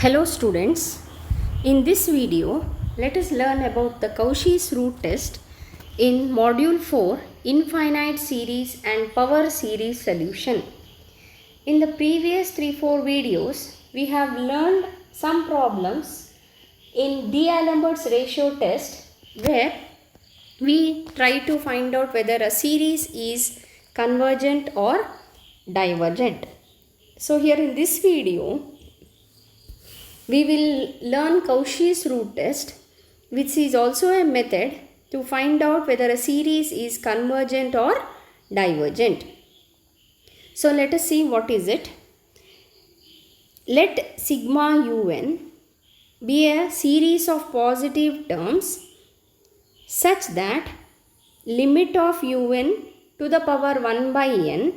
Hello students, in this video let us learn about the Cauchy's root test in module 4 infinite series and power series solution. In the previous 3-4 videos we have learned some problems in D'Alembert's ratio test where we try to find out whether a series is convergent or divergent. So here in this video we will learn Cauchy's root test, which is also a method to find out whether a series is convergent or divergent. So let us see what is it. Let sigma un be a series of positive terms such that limit of un to the power 1 by n,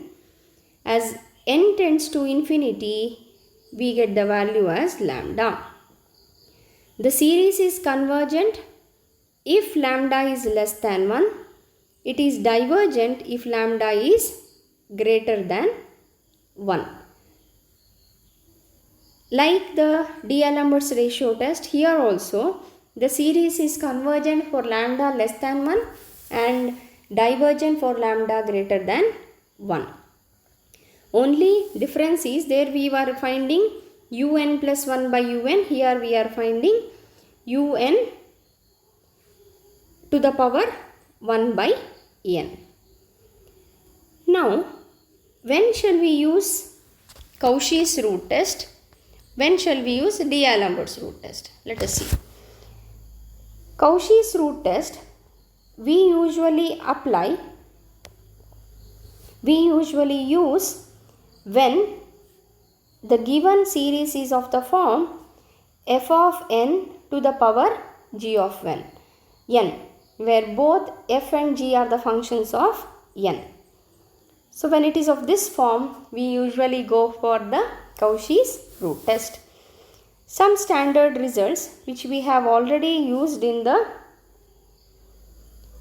as n tends to infinity, we get the value as lambda. The series is convergent if lambda is less than 1. It is divergent if lambda is greater than 1. Like the D'Alembert's ratio test, here also the series is convergent for lambda less than 1 and divergent for lambda greater than 1. Only difference is there we were finding un plus 1 by un, here we are finding un to the power 1 by n. Now, when shall we use Cauchy's root test? When shall we use D'Alembert's root test? Let us see. Cauchy's root test we usually use when the given series is of the form f of n to the power g of n, where both f and g are the functions of n. So when it is of this form, we usually go for the Cauchy's root test. Some standard results which we have already used in the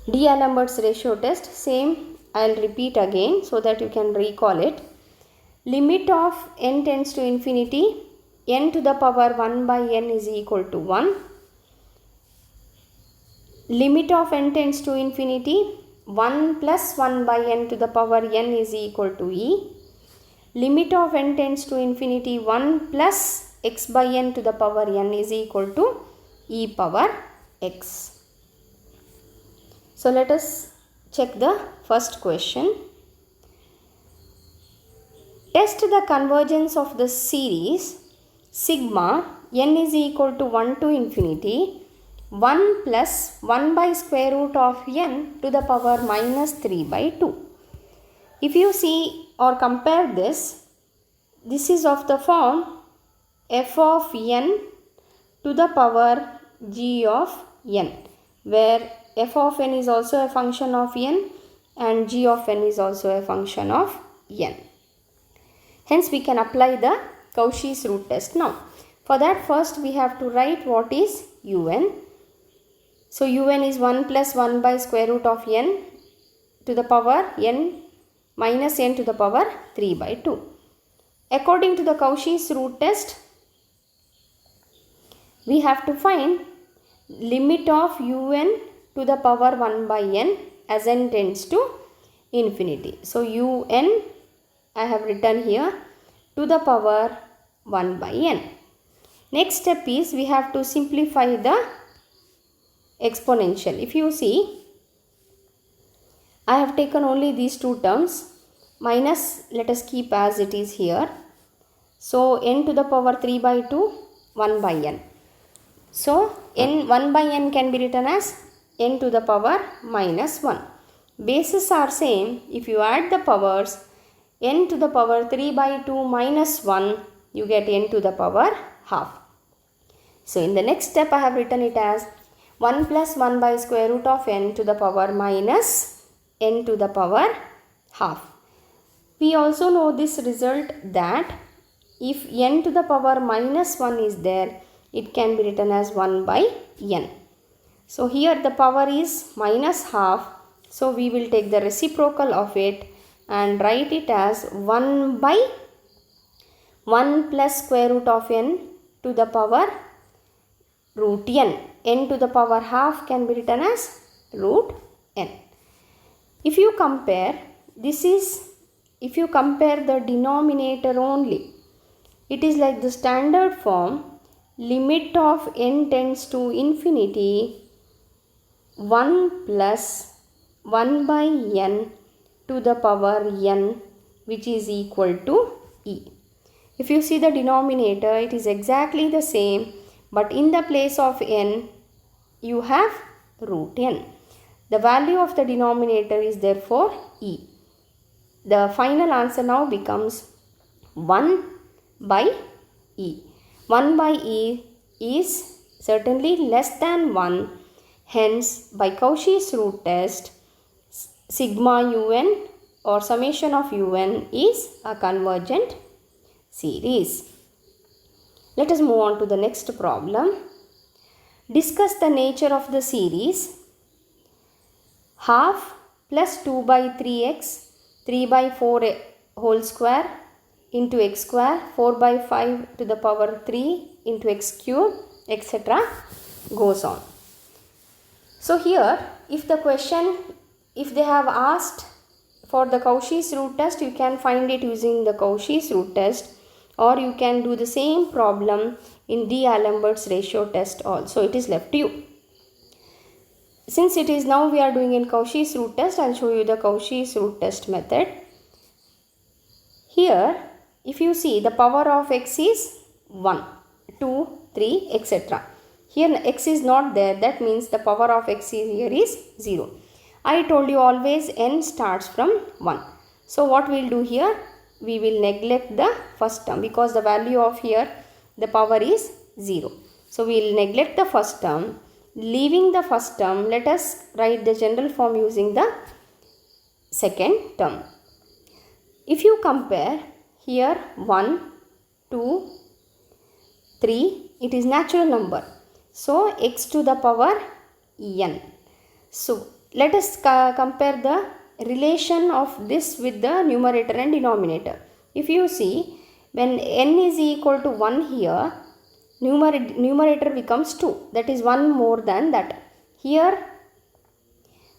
D'Alembert's ratio test, same I will repeat again so that you can recall it. Limit of n tends to infinity, n to the power 1 by n is equal to 1. Limit of n tends to infinity, 1 plus 1 by n to the power n is equal to e. Limit of n tends to infinity, 1 plus x by n to the power n is equal to e power x. So let us check the first question. Test the convergence of the series sigma n is equal to 1 to infinity 1 plus 1 by square root of n to the power minus 3 by 2. If you see or compare this is of the form f of n to the power g of n, where f of n is also a function of n and g of n is also a function of n. Hence we can apply the Cauchy's root test now. For that first we have to write what is un. So un is 1 plus 1 by square root of n to the power n minus n to the power 3 by 2. According to the Cauchy's root test, we have to find limit of un to the power 1 by n as n tends to infinity. So un I have written here to the power 1 by n. Next step is we have to simplify the exponential. If you see, I have taken only these two terms, minus let us keep as it is here. So n to the power 3 by 2, 1 by n. So n 1 by n can be written as n to the power minus 1. Bases are same. If you add the powers, n to the power 3 by 2 minus 1, you get n to the power half. So in the next step I have written it as 1 plus 1 by square root of n to the power minus n to the power half. We also know this result that if n to the power minus 1 is there, it can be written as 1 by n. So here the power is minus half. So we will take the reciprocal of it and write it as 1 by 1 plus square root of n to the power root n. N to the power half can be written as root n. If you compare the denominator only, it is like the standard form, limit of n tends to infinity 1 plus 1 by n to the power n, which is equal to e. If you see the denominator, it is exactly the same, but in the place of n you have root n. The value of the denominator is therefore e. The final answer now becomes 1 by e. 1 by e is certainly less than 1. Hence, by Cauchy's root test, sigma un or summation of un is a convergent series. Let us move on to the next problem. Discuss the nature of the series half plus 2 by 3x 3 by 4 whole square into x square 4 by 5 to the power 3 into x cube, etc. goes on. So here, if they have asked for the Cauchy's root test, you can find it using the Cauchy's root test, or you can do the same problem in D'Alembert's ratio test also. It is left to you. Since it is now we are doing in Cauchy's root test, I will show you the Cauchy's root test method. Here, if you see, the power of x is 1, 2, 3, etc. Here x is not there, that means the power of x here is 0. I told you always n starts from 1. So what we will do here, we will neglect the first term because the value of here the power is 0. So we will neglect the first term. Leaving the first term, let us write the general form using the second term. If you compare here 1, 2, 3, it is natural number. So x to the power n. So let us compare the relation of this with the numerator and denominator. If you see, when n is equal to 1 here, numerator becomes 2, that is 1 more than that. Here,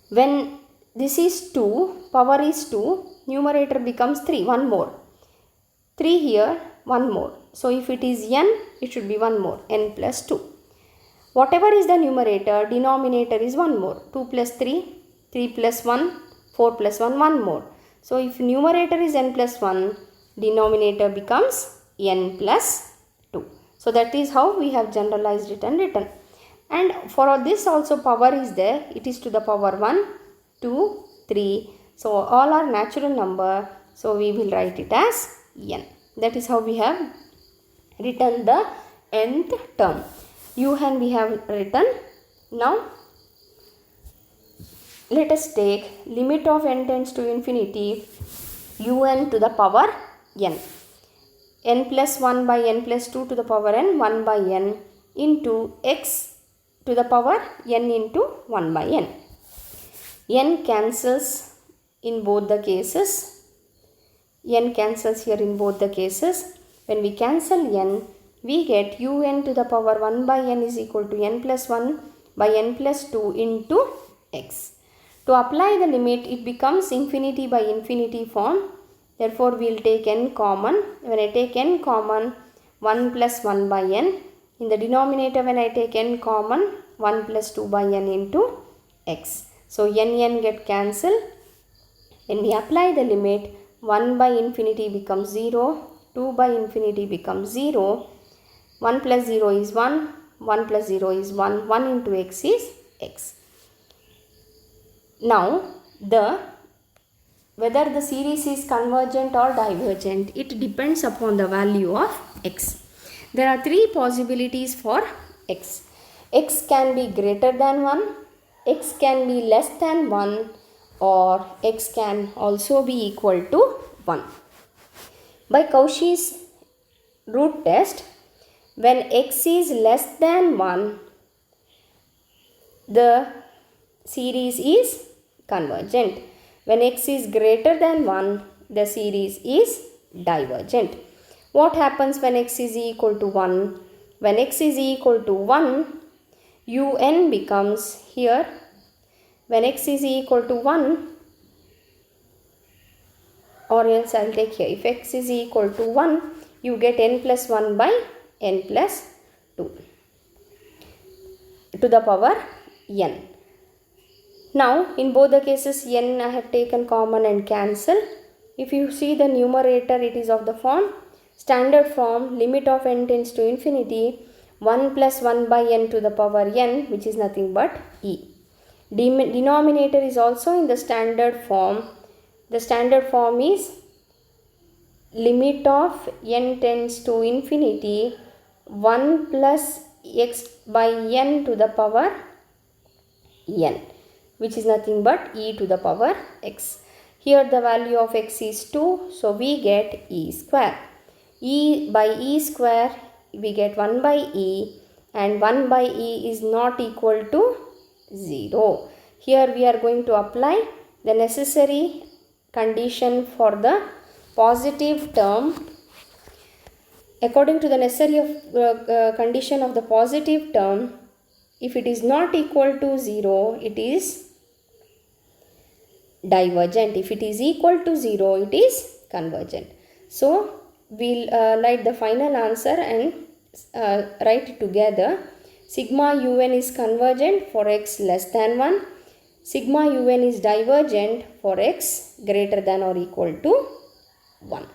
when this is 2, power is 2, numerator becomes 3, 1 more. 3 here, 1 more. So if it is n, it should be 1 more, n plus 2. Whatever is the numerator, denominator is 1 more. 2 plus 3, 3 plus 1, 4 plus 1, 1 more. So if numerator is n plus 1, denominator becomes n plus 2. So that is how we have generalized it and written. And for this also power is there. It is to the power 1, 2, 3. So all are natural number. So we will write it as n. That is how we have written the nth term. Un we have written. Now let us take limit of n tends to infinity un to the power n. N plus 1 by n plus 2 to the power n, 1 by n into x to the power n into 1 by n. N cancels in both the cases. N cancels here in both the cases. When we cancel n, we get un to the power 1 by n is equal to n plus 1 by n plus 2 into x. To apply the limit, it becomes infinity by infinity form. Therefore, we will take n common. When I take n common, 1 plus 1 by n. In the denominator, when I take n common, 1 plus 2 by n into x. So, n get cancelled. When we apply the limit, 1 by infinity becomes 0, 2 by infinity becomes 0, 1 plus 0 is 1, 1 plus 0 is 1, 1 into x is x. Now, whether the series is convergent or divergent, it depends upon the value of x. There are 3 possibilities for x. X can be greater than 1, x can be less than 1, or x can also be equal to 1. By Cauchy's root test, when x is less than 1, the series is convergent. When x is greater than 1, the series is divergent. What happens when x is equal to 1? when x is equal to 1, un becomes here, when x is equal to 1, or else I'll take here, if x is equal to 1, you get n plus 1 by n plus 2 to the power n. Now, in both the cases, n I have taken common and cancel. If you see the numerator, it is of the form, standard form, limit of n tends to infinity, 1 plus 1 by n to the power n, which is nothing but e. Denominator is also in the standard form. The standard form is limit of n tends to infinity, 1 plus x by n to the power n, which is nothing but e to the power x. Here the value of x is 2, so we get e square. E by e square, we get 1 by e, and 1 by e is not equal to 0. Here we are going to apply the necessary condition for the positive term. According to the necessary condition of the positive term, if it is not equal to 0, it is divergent. If it is equal to 0, it is convergent. So, we'll write the final answer and write it together. Sigma un is convergent for x less than 1. Sigma un is divergent for x greater than or equal to 1.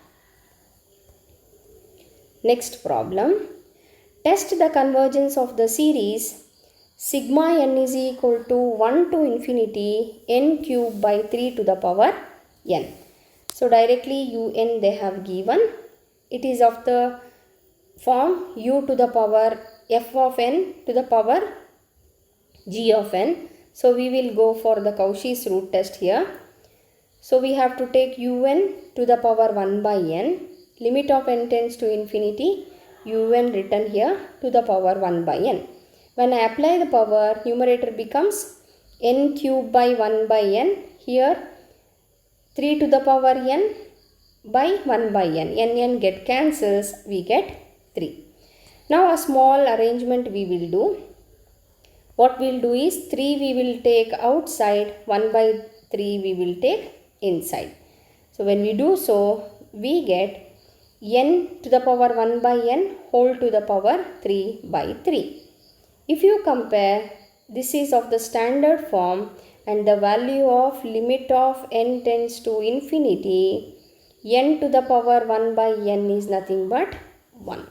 Next problem. Test the convergence of the series sigma n is equal to 1 to infinity n cube by 3 to the power n. So, directly un they have given. It is of the form u to the power f of n to the power g of n. So, we will go for the Cauchy's root test here. So, we have to take un to the power 1 by n. Limit of n tends to infinity, un written here to the power 1 by n. When I apply the power, numerator becomes n cube by 1 by n. Here 3 to the power n by 1 by n. N get cancels, we get 3. Now a small arrangement we will do. What we will do is 3 we will take outside, 1 by 3 we will take inside. So when we do so, we get n to the power 1 by n whole to the power 3 by 3. If you compare, this is of the standard form and the value of limit of n tends to infinity, n to the power 1 by n is nothing but 1.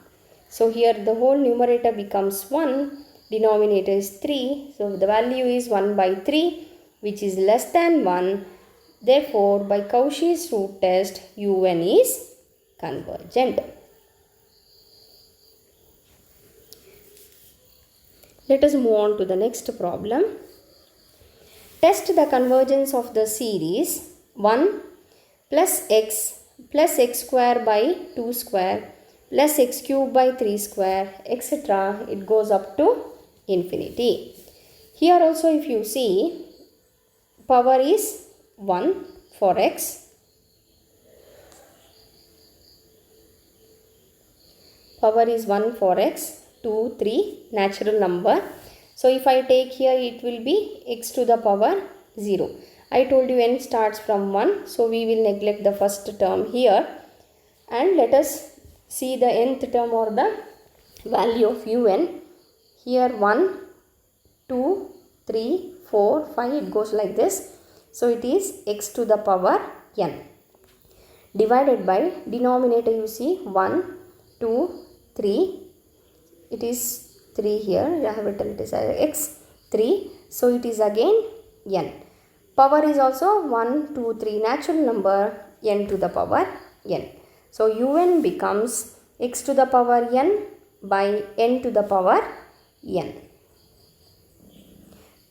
So here the whole numerator becomes 1, denominator is 3. So the value is 1 by 3, which is less than 1. Therefore, by Cauchy's root test, un is convergent. Let us move on to the next problem. Test the convergence of the series 1 plus x square by 2 square plus x cube by 3 square, etc. It goes up to infinity. Here also if you see, power is 1 for x. Power is 1 for x. 2, 3 natural number. So if I take here, it will be x to the power 0. I told you n starts from 1. So we will neglect the first term here. And let us see the nth term or the value of un. Here 1, 2, 3, 4, 5. It goes like this. So it is x to the power n. Divided by denominator you see 1, 2, 3. It is 3 here, I have written it as x, 3. So it is again n. Power is also 1, 2, 3 natural number, n to the power n. So un becomes x to the power n by n to the power n.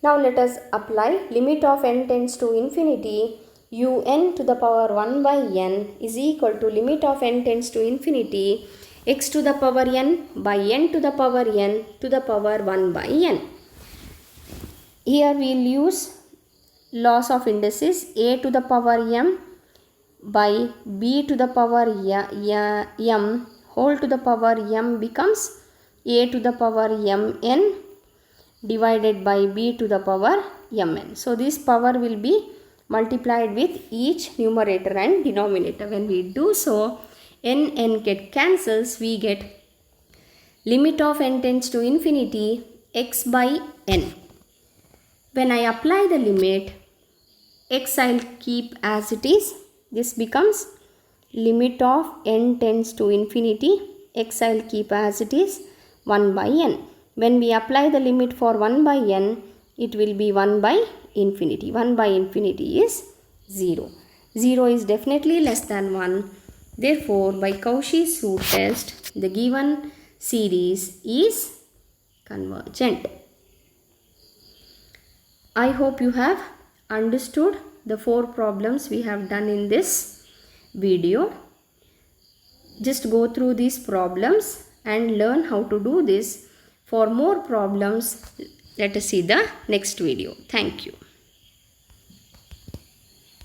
Now let us apply limit of n tends to infinity, un to the power 1 by n is equal to limit of n tends to infinity, x to the power n by n to the power n to the power 1 by n. Here we will use laws of indices. A to the power m by b to the power m whole to the power m becomes a to the power mn divided by b to the power mn. So this power will be multiplied with each numerator and denominator. When we do so, n get cancels, we get limit of n tends to infinity x by n. When I apply the limit, x I'll keep as it is. This becomes limit of n tends to infinity, x I'll keep as it is, 1 by n. When we apply the limit for 1 by n, it will be 1 by infinity. 1 by infinity is 0. 0 is definitely less than 1. Therefore, by Cauchy's root test, the given series is convergent. I hope you have understood the 4 problems we have done in this video. Just go through these problems and learn how to do this. For more problems, let us see the next video. Thank you.